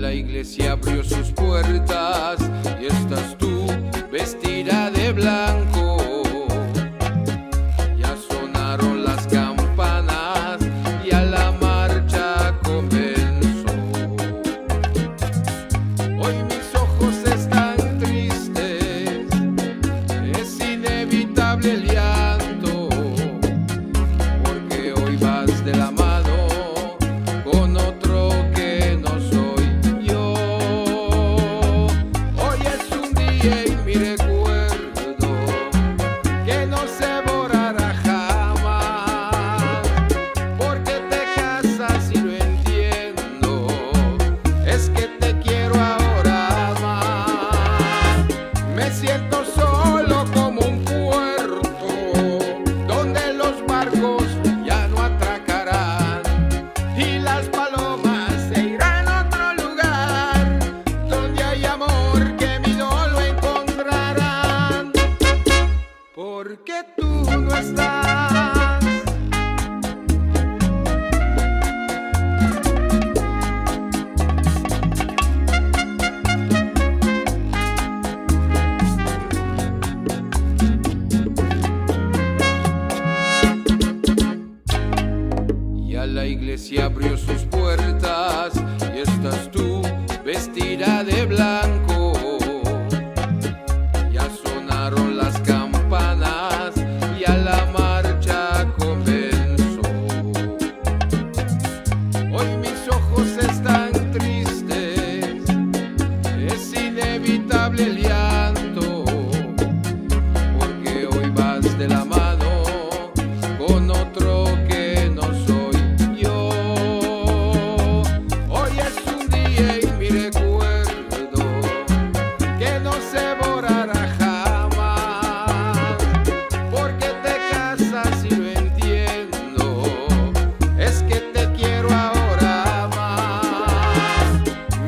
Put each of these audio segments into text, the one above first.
La iglesia abrió sus puertas y estás tú vestida de blanco. Ya sonaron las campanas y a la marcha comenzó. Hoy mis ojos están tristes, es inevitable el llanto, porque hoy vas de la mano con otro que no soy. Y mi recuerdo que no se borrará jamás, porque te casas y lo entiendo, es que te quiero ahora más. Me siento solo como un puerto donde los barcos ya no atracarán y las palomas se irán a otro lugar donde hay amor. Porque tú no estás. Ya la iglesia abrió sus puertas y estás tú vestida de blanco. Ya sonaron las campanas y a la marcha comenzó. Hoy mis ojos están tristes, es inevitable el llanto, porque hoy vas de la mano con otro que no soy yo. Hoy es un día y mi recuerdo que no se borrará.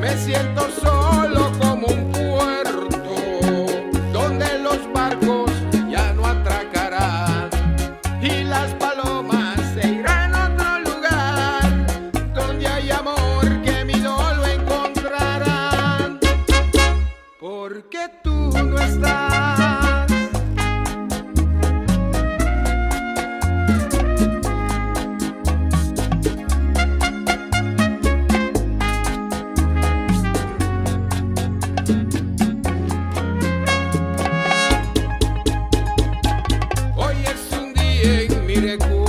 Me siento solo como un puerto donde los barcos ya no atracarán y las palomas se irán a otro lugar donde hay amor que mi dolo encontrarán. Porque tú no estás. Hoy es un día en mi recuerdo